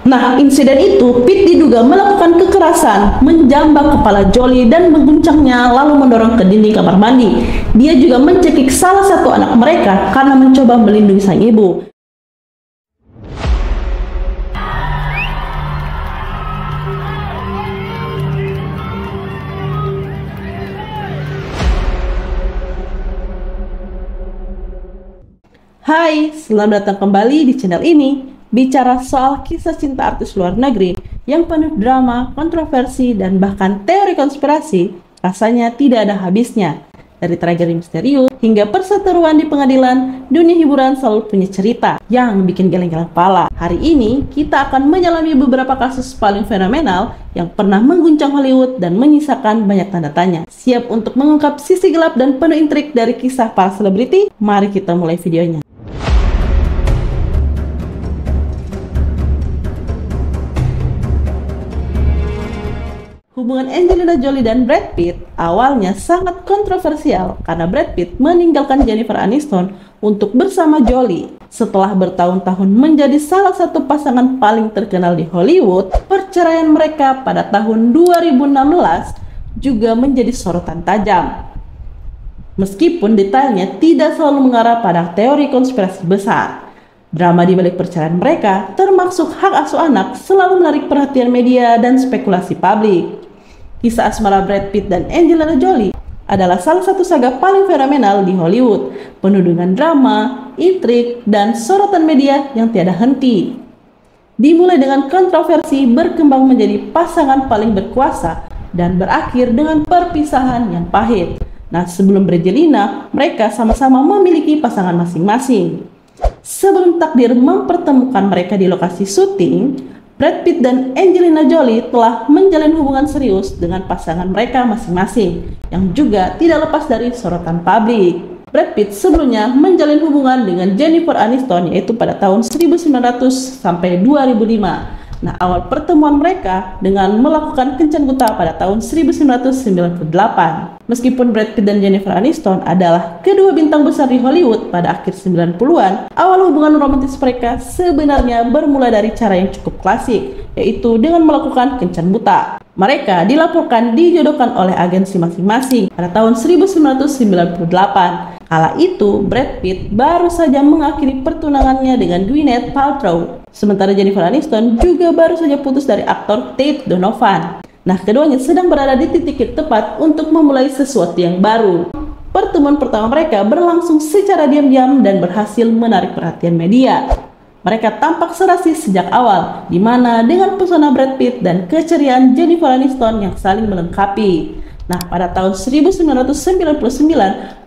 Nah, insiden itu, Pete diduga melakukan kekerasan, menjambak kepala Jolie dan mengguncangnya lalu mendorong ke dinding kamar mandi. Dia juga mencekik salah satu anak mereka karena mencoba melindungi sang ibu. Hai, selamat datang kembali di channel ini. Bicara soal kisah cinta artis luar negeri yang penuh drama, kontroversi, dan bahkan teori konspirasi, rasanya tidak ada habisnya. Dari tragedi misterius hingga perseteruan di pengadilan, dunia hiburan selalu punya cerita yang bikin geleng-geleng kepala. Hari ini, kita akan menyelami beberapa kasus paling fenomenal yang pernah mengguncang Hollywood dan menyisakan banyak tanda tanya. Siap untuk mengungkap sisi gelap dan penuh intrik dari kisah para selebriti? Mari kita mulai videonya. Hubungan Angelina Jolie dan Brad Pitt awalnya sangat kontroversial karena Brad Pitt meninggalkan Jennifer Aniston untuk bersama Jolie. Setelah bertahun-tahun menjadi salah satu pasangan paling terkenal di Hollywood, perceraian mereka pada tahun 2016 juga menjadi sorotan tajam. Meskipun detailnya tidak selalu mengarah pada teori konspirasi besar. Drama di balik perceraian mereka, termasuk hak asuh anak, selalu menarik perhatian media dan spekulasi publik. Kisah asmara Brad Pitt dan Angelina Jolie adalah salah satu saga paling fenomenal di Hollywood, penuh dengan drama, intrik, dan sorotan media yang tiada henti. Dimulai dengan kontroversi, berkembang menjadi pasangan paling berkuasa, dan berakhir dengan perpisahan yang pahit. Nah, sebelum berjelina, mereka sama-sama memiliki pasangan masing-masing. Sebelum takdir mempertemukan mereka di lokasi syuting, Brad Pitt dan Angelina Jolie telah menjalin hubungan serius dengan pasangan mereka masing-masing, yang juga tidak lepas dari sorotan publik. Brad Pitt sebelumnya menjalin hubungan dengan Jennifer Aniston yaitu pada tahun 1900 sampai 2005. Nah, awal pertemuan mereka dengan melakukan kencan buta pada tahun 1998. Meskipun Brad Pitt dan Jennifer Aniston adalah kedua bintang besar di Hollywood pada akhir 90-an, awal hubungan romantis mereka sebenarnya bermula dari cara yang cukup klasik, yaitu dengan melakukan kencan buta. Mereka dilaporkan dijodohkan oleh agensi masing-masing pada tahun 1998. Kala itu, Brad Pitt baru saja mengakhiri pertunangannya dengan Gwyneth Paltrow. Sementara Jennifer Aniston juga baru saja putus dari aktor Tate Donovan. Nah, keduanya sedang berada di titik yang tepat untuk memulai sesuatu yang baru. Pertemuan pertama mereka berlangsung secara diam-diam dan berhasil menarik perhatian media. Mereka tampak serasi sejak awal, di mana dengan pesona Brad Pitt dan keceriaan Jennifer Aniston yang saling melengkapi. Nah, pada tahun 1999,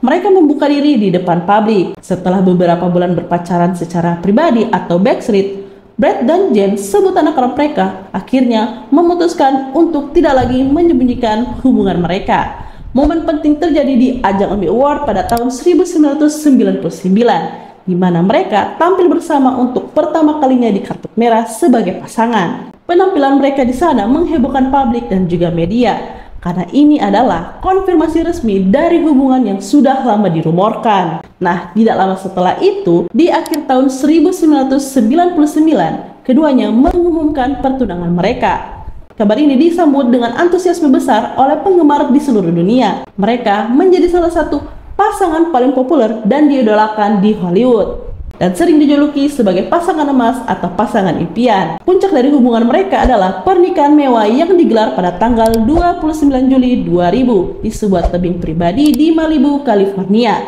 mereka membuka diri di depan publik. Setelah beberapa bulan berpacaran secara pribadi atau backstreet, Brad dan Jen, sebutan akrab mereka, akhirnya memutuskan untuk tidak lagi menyembunyikan hubungan mereka. Momen penting terjadi di ajang Emmy Award pada tahun 1999, di mana mereka tampil bersama untuk pertama kalinya di karpet merah sebagai pasangan. Penampilan mereka di sana menghebohkan publik dan juga media, karena ini adalah konfirmasi resmi dari hubungan yang sudah lama dirumorkan. Nah, tidak lama setelah itu, di akhir tahun 1999, keduanya mengumumkan pertunangan mereka. Kabar ini disambut dengan antusiasme besar oleh penggemar di seluruh dunia. Mereka menjadi salah satu pasangan paling populer dan diidolakan di Hollywood, dan sering dijuluki sebagai pasangan emas atau pasangan impian. Puncak dari hubungan mereka adalah pernikahan mewah yang digelar pada tanggal 29 Juli 2000 di sebuah tebing pribadi di Malibu, California.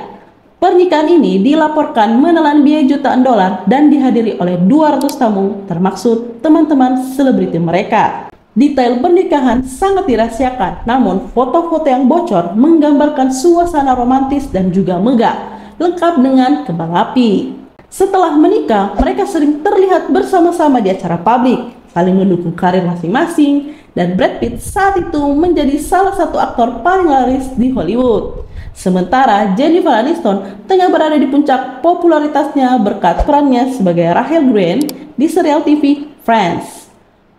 Pernikahan ini dilaporkan menelan biaya jutaan dolar dan dihadiri oleh 200 tamu, termasuk teman-teman selebriti mereka. Detail pernikahan sangat dirahasiakan, namun foto-foto yang bocor menggambarkan suasana romantis dan juga megah, lengkap dengan kembang api. Setelah menikah, mereka sering terlihat bersama-sama di acara publik, saling mendukung karir masing-masing, dan Brad Pitt saat itu menjadi salah satu aktor paling laris di Hollywood. Sementara Jennifer Aniston tengah berada di puncak popularitasnya berkat perannya sebagai Rachel Grant di serial TV Friends.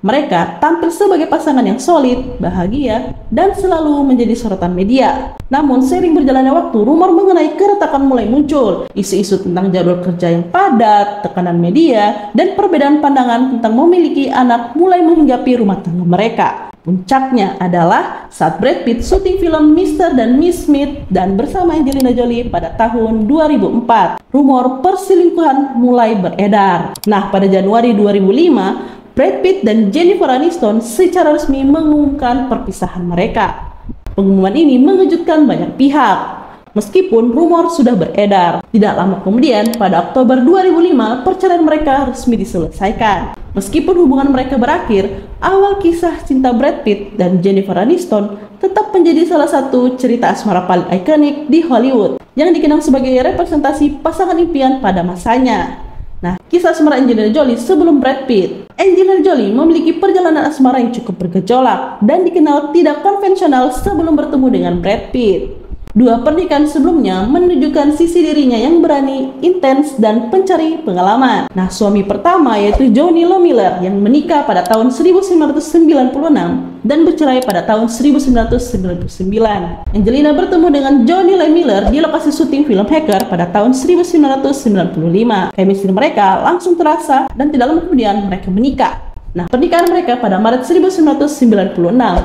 Mereka tampil sebagai pasangan yang solid, bahagia, dan selalu menjadi sorotan media. Namun, seiring berjalannya waktu, rumor mengenai keretakan mulai muncul. Isu-isu tentang jadwal kerja yang padat, tekanan media, dan perbedaan pandangan tentang memiliki anak mulai menghinggapi rumah tangga mereka. Puncaknya adalah saat Brad Pitt syuting film Mr. dan Miss Smith dan bersama Angelina Jolie pada tahun 2004. Rumor perselingkuhan mulai beredar. Nah, pada Januari 2005, Brad Pitt dan Jennifer Aniston secara resmi mengumumkan perpisahan mereka. Pengumuman ini mengejutkan banyak pihak. Meskipun rumor sudah beredar, tidak lama kemudian pada Oktober 2005 perceraian mereka resmi diselesaikan. Meskipun hubungan mereka berakhir, awal kisah cinta Brad Pitt dan Jennifer Aniston tetap menjadi salah satu cerita asmara paling ikonik di Hollywood yang dikenal sebagai representasi pasangan impian pada masanya. Nah, kisah asmara Angelina Jolie sebelum Brad Pitt. Angelina Jolie memiliki perjalanan asmara yang cukup bergejolak dan dikenal tidak konvensional sebelum bertemu dengan Brad Pitt. Dua pernikahan sebelumnya menunjukkan sisi dirinya yang berani, intens, dan pencari pengalaman. Nah, suami pertama yaitu Johnny Lee Miller yang menikah pada tahun 1996 dan bercerai pada tahun 1999. Angelina bertemu dengan Johnny Lee Miller di lokasi syuting film Hacker pada tahun 1995. Chemistry mereka langsung terasa dan tidak lama kemudian mereka menikah. Nah, pernikahan mereka pada Maret 1996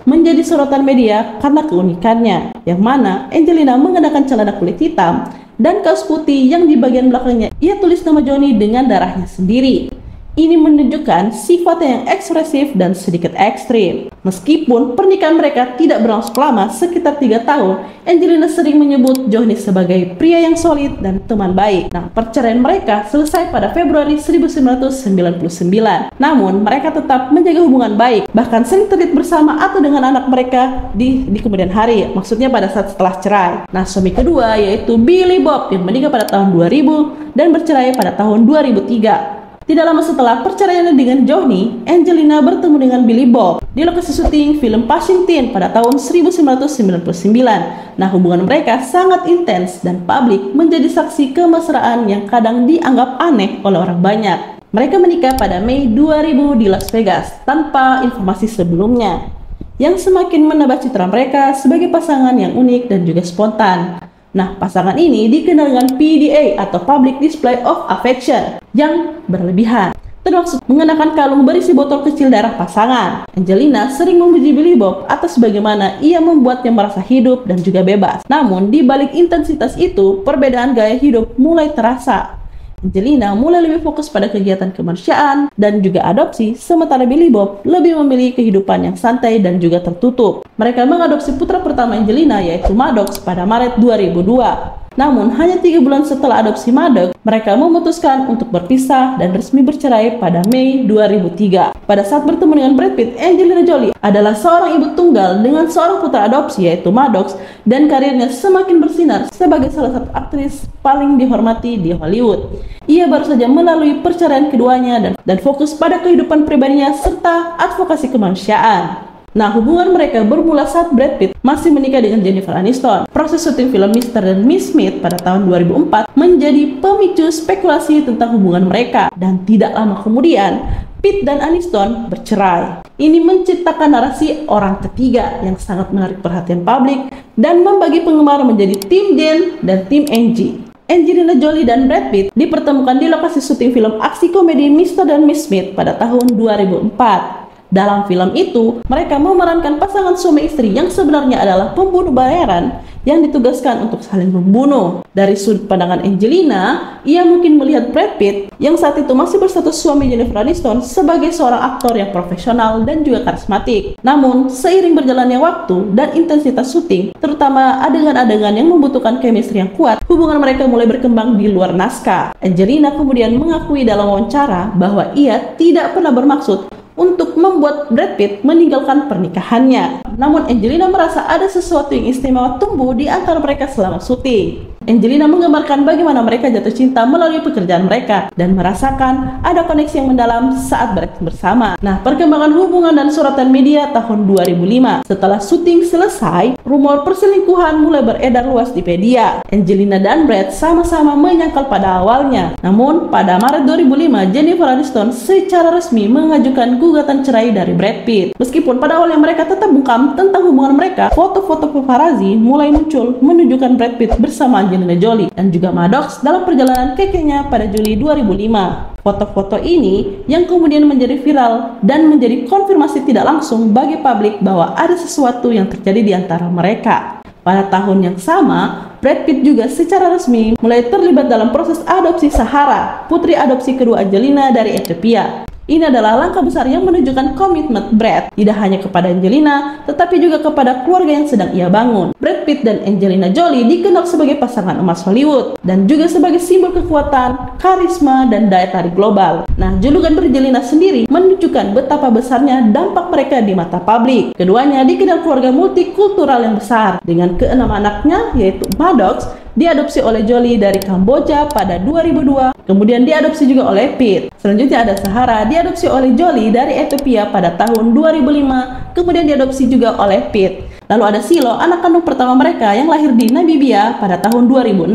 menjadi sorotan media karena keunikannya, yang mana Angelina mengenakan celana kulit hitam dan kaos putih yang di bagian belakangnya ia tulis nama Johnny dengan darahnya sendiri. Ini menunjukkan sifatnya yang ekspresif dan sedikit ekstrim. Meskipun pernikahan mereka tidak berlangsung lama, sekitar 3 tahun, Angelina sering menyebut Johnny sebagai pria yang solid dan teman baik. Nah, perceraian mereka selesai pada Februari 1999. Namun, mereka tetap menjaga hubungan baik, bahkan sering terlihat bersama atau dengan anak mereka di kemudian hari, maksudnya pada saat setelah cerai. Nah, suami kedua yaitu Billy Bob yang menikah pada tahun 2000 dan bercerai pada tahun 2003. Tidak lama setelah perceraiannya dengan Johnny, Angelina bertemu dengan Billy Bob di lokasi syuting film Paddington pada tahun 1999. Nah, hubungan mereka sangat intens dan publik menjadi saksi kemesraan yang kadang dianggap aneh oleh orang banyak. Mereka menikah pada Mei 2000 di Las Vegas tanpa informasi sebelumnya, yang semakin menambah citra mereka sebagai pasangan yang unik dan juga spontan. Nah, pasangan ini dikenal dengan PDA atau Public Display of Affection yang berlebihan, termasuk mengenakan kalung berisi botol kecil darah pasangan. Angelina sering memuji Billy Bob atas bagaimana ia membuatnya merasa hidup dan juga bebas. Namun, di balik intensitas itu, perbedaan gaya hidup mulai terasa. Angelina mulai lebih fokus pada kegiatan kemanusiaan dan juga adopsi, sementara Billy Bob lebih memilih kehidupan yang santai dan juga tertutup. Mereka mengadopsi putra pertama Angelina yaitu Maddox pada Maret 2002. Namun, hanya 3 bulan setelah adopsi Maddox, mereka memutuskan untuk berpisah dan resmi bercerai pada Mei 2003. Pada saat bertemu dengan Brad Pitt, Angelina Jolie adalah seorang ibu tunggal dengan seorang putra adopsi yaitu Maddox, dan karirnya semakin bersinar sebagai salah satu aktris paling dihormati di Hollywood. Ia baru saja melalui perceraian keduanya dan fokus pada kehidupan pribadinya serta advokasi kemanusiaan. Nah, hubungan mereka bermula saat Brad Pitt masih menikah dengan Jennifer Aniston. Proses syuting film Mr. dan Miss Smith pada tahun 2004 menjadi pemicu spekulasi tentang hubungan mereka, dan tidak lama kemudian Pitt dan Aniston bercerai. Ini menciptakan narasi orang ketiga yang sangat menarik perhatian publik dan membagi penggemar menjadi tim Jen dan tim Angie. Angelina Jolie dan Brad Pitt dipertemukan di lokasi syuting film aksi komedi Mr. dan Miss Smith pada tahun 2004. Dalam film itu, mereka memerankan pasangan suami istri yang sebenarnya adalah pembunuh bayaran yang ditugaskan untuk saling membunuh. Dari sudut pandangan Angelina, ia mungkin melihat Brad Pitt yang saat itu masih berstatus suami Jennifer Aniston sebagai seorang aktor yang profesional dan juga karismatik. Namun, seiring berjalannya waktu dan intensitas syuting, terutama adegan-adegan yang membutuhkan chemistry yang kuat, hubungan mereka mulai berkembang di luar naskah. Angelina kemudian mengakui dalam wawancara bahwa ia tidak pernah bermaksud untuk membuat Brad Pitt meninggalkan pernikahannya. Namun Angelina merasa ada sesuatu yang istimewa tumbuh di antara mereka selama syuting. Angelina menggambarkan bagaimana mereka jatuh cinta melalui pekerjaan mereka dan merasakan ada koneksi yang mendalam saat berakting bersama. Nah, perkembangan hubungan dan sorotan media tahun 2005. Setelah syuting selesai, rumor perselingkuhan mulai beredar luas di media. Angelina dan Brad sama-sama menyangkal pada awalnya. Namun, pada Maret 2005, Jennifer Aniston secara resmi mengajukan gugatan cerai dari Brad Pitt. Meskipun pada awalnya mereka tetap bungkam tentang hubungan mereka, foto-foto paparazzi mulai muncul menunjukkan Brad Pitt bersama Angelina Jolie dan juga Maddox dalam perjalanan ke Kenya pada Juli 2005. Foto-foto ini yang kemudian menjadi viral dan menjadi konfirmasi tidak langsung bagi publik bahwa ada sesuatu yang terjadi di antara mereka. Pada tahun yang sama, Brad Pitt juga secara resmi mulai terlibat dalam proses adopsi Sahara, putri adopsi kedua Angelina dari Ethiopia. Ini adalah langkah besar yang menunjukkan komitmen Brad, tidak hanya kepada Angelina, tetapi juga kepada keluarga yang sedang ia bangun. Brad Pitt dan Angelina Jolie dikenal sebagai pasangan emas Hollywood, dan juga sebagai simbol kekuatan, karisma, dan daya tarik global. Nah, julukan Brangelina sendiri menunjukkan betapa besarnya dampak mereka di mata publik. Keduanya dikenal keluarga multikultural yang besar, dengan ke-6 anaknya, yaitu Maddox, diadopsi oleh Jolie dari Kamboja pada 2002, kemudian diadopsi juga oleh Pitt. Selanjutnya ada Sahara, diadopsi oleh Jolie dari Ethiopia pada tahun 2005, kemudian diadopsi juga oleh Pitt. Lalu ada Silo, anak kandung pertama mereka yang lahir di Namibia pada tahun 2006.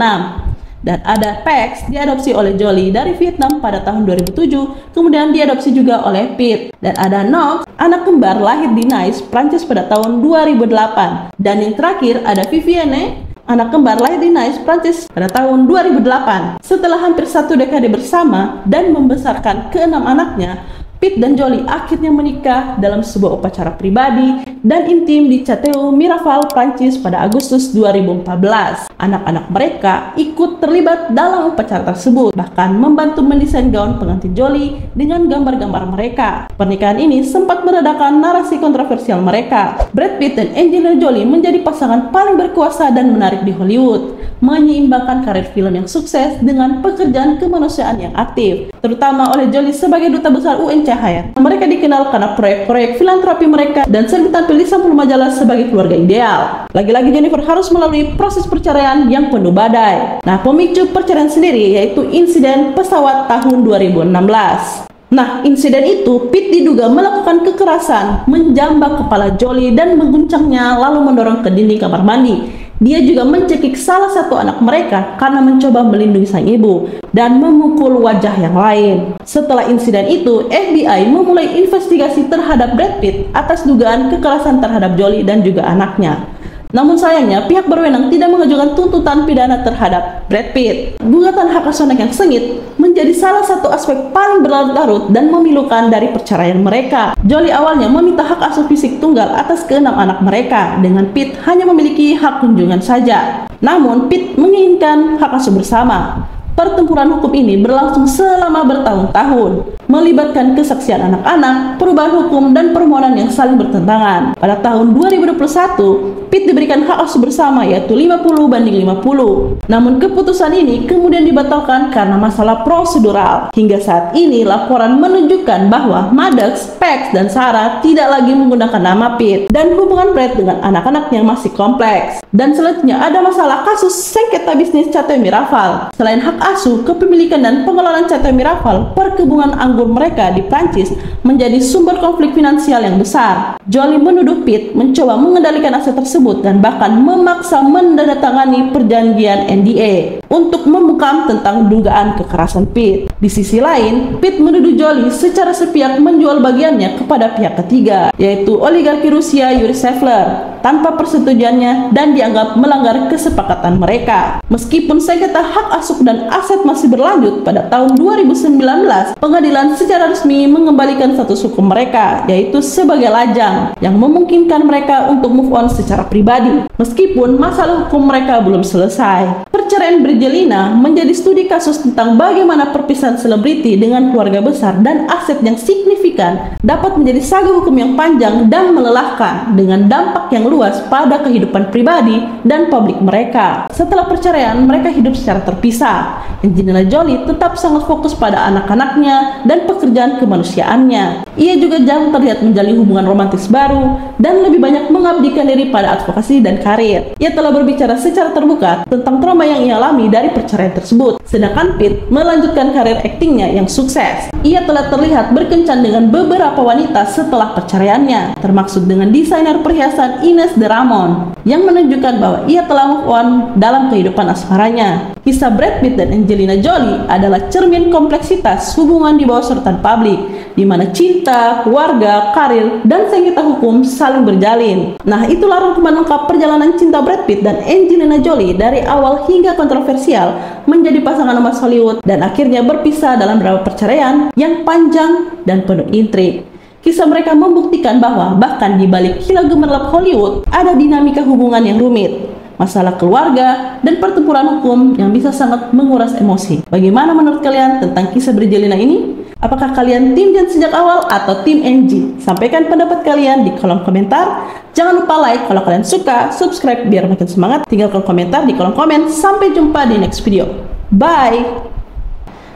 Dan ada Pax, diadopsi oleh Jolie dari Vietnam pada tahun 2007, kemudian diadopsi juga oleh Pitt. Dan ada Knox, anak kembar lahir di Nice, Prancis pada tahun 2008. Dan yang terakhir ada Vivienne, anak kembar lahir di Nice, Prancis pada tahun 2008. Setelah hampir 1 dekade bersama dan membesarkan ke-6 anaknya, Pitt dan Jolie akhirnya menikah dalam sebuah upacara pribadi dan intim di Château Miraval, Prancis pada Agustus 2014. Anak-anak mereka ikut terlibat dalam upacara tersebut, bahkan membantu mendesain gaun pengantin Jolie dengan gambar-gambar mereka. Pernikahan ini sempat meredakan narasi kontroversial mereka. Brad Pitt dan Angelina Jolie menjadi pasangan paling berkuasa dan menarik di Hollywood, menyeimbangkan karir film yang sukses dengan pekerjaan kemanusiaan yang aktif, terutama oleh Jolie sebagai duta besar UNCHR. Mereka dikenal karena proyek-proyek filantropi mereka dan sering tampil di sampul majalah sebagai keluarga ideal. Lagi-lagi Jennifer harus melalui proses perceraian yang penuh badai. Nah, pemicu perceraian sendiri yaitu insiden pesawat tahun 2016. Nah, insiden itu, Pitt diduga melakukan kekerasan, menjambak kepala Jolie dan mengguncangnya lalu mendorong ke dinding kamar mandi. Dia juga mencekik salah satu anak mereka karena mencoba melindungi sang ibu dan memukul wajah yang lain. Setelah insiden itu, FBI memulai investigasi terhadap Brad Pitt atas dugaan kekerasan terhadap Jolie dan juga anaknya. Namun sayangnya, pihak berwenang tidak mengajukan tuntutan pidana terhadap Brad Pitt. Gugatan hak asuh anak yang sengit menjadi salah satu aspek paling berlarut-larut dan memilukan dari perceraian mereka. Jolie awalnya meminta hak asuh fisik tunggal atas ke-6 anak mereka, dengan Pitt hanya memiliki hak kunjungan saja. Namun, Pitt menginginkan hak asuh bersama. Pertempuran hukum ini berlangsung selama bertahun-tahun, melibatkan kesaksian anak-anak, perubahan hukum, dan permohonan yang saling bertentangan. Pada tahun 2021, Pitt diberikan hak asuh bersama yaitu 50/50. Namun keputusan ini kemudian dibatalkan karena masalah prosedural. Hingga saat ini laporan menunjukkan bahwa Maddox, Pax, dan Sarah tidak lagi menggunakan nama Pitt, dan hubungan Brad dengan anak-anaknya masih kompleks. Dan selanjutnya ada masalah kasus sengketa bisnis Château Miraval. Selain hak asuh, kepemilikan dan pengelolaan Château Miraval, perkebunan anggur mereka di Prancis menjadi sumber konflik finansial yang besar. Jolie menuduh Pitt mencoba mengendalikan aset tersebut dan bahkan memaksa menandatangani perjanjian NDA untuk membungkam tentang dugaan kekerasan Pitt. Di sisi lain, Pitt menuduh Jolie secara sepihak menjual bagiannya kepada pihak ketiga, yaitu oligarki Rusia Yuri Shevler, tanpa persetujuannya dan dianggap melanggar kesepakatan mereka. Meskipun sengketa hak asuh dan aset masih berlanjut, pada tahun 2019, pengadilan secara resmi mengembalikan status hukum mereka, yaitu sebagai lajang, yang memungkinkan mereka untuk move on secara pribadi. Meskipun masalah hukum mereka belum selesai. Perceraian Brangelina menjadi studi kasus tentang bagaimana perpisahan selebriti dengan keluarga besar dan aset yang signifikan dapat menjadi saga hukum yang panjang dan melelahkan dengan dampak yang meluas pada kehidupan pribadi dan publik mereka. Setelah perceraian, mereka hidup secara terpisah. Angelina Jolie tetap sangat fokus pada anak-anaknya dan pekerjaan kemanusiaannya. Ia juga jarang terlihat menjalin hubungan romantis baru dan lebih banyak mengabdikan diri pada advokasi dan karir. Ia telah berbicara secara terbuka tentang trauma yang ia alami dari perceraian tersebut. Sedangkan Pitt melanjutkan karir aktingnya yang sukses. Ia telah terlihat berkencan dengan beberapa wanita setelah perceraiannya, termasuk dengan desainer perhiasan Ines de Ramon, yang menunjukkan bahwa ia telah move on dalam kehidupan asmaranya. Kisah Brad Pitt dan Angelina Jolie adalah cermin kompleksitas hubungan di bawah sorotan publik, di mana cinta, keluarga, karir, dan sengketa hukum saling berjalin. Nah, itulah rangkuman lengkap perjalanan cinta Brad Pitt dan Angelina Jolie dari awal hingga kontroversial menjadi pasangan emas Hollywood dan akhirnya berpisah dalam drama perceraian yang panjang dan penuh intrik. Kisah mereka membuktikan bahwa bahkan di balik kilau gemerlap Hollywood ada dinamika hubungan yang rumit, masalah keluarga, dan pertempuran hukum yang bisa sangat menguras emosi. Bagaimana menurut kalian tentang kisah Brangelina ini? Apakah kalian tim Jen sejak awal atau tim Angie? Sampaikan pendapat kalian di kolom komentar. Jangan lupa like kalau kalian suka, subscribe biar makin semangat. Tinggalkan komentar di kolom komen. Sampai jumpa di next video. Bye!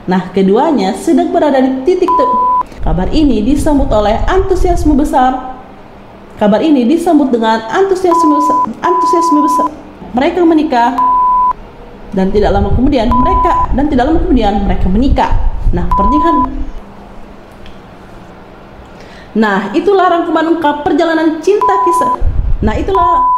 Nah, keduanya sedang berada di titik Kabar ini disambut oleh antusiasme besar. Kabar ini disambut dengan antusiasme besar. Mereka menikah dan tidak lama kemudian mereka menikah. Nah, pernikahan. Nah, itulah rangkuman lengkap perjalanan cinta kisah. Nah, itulah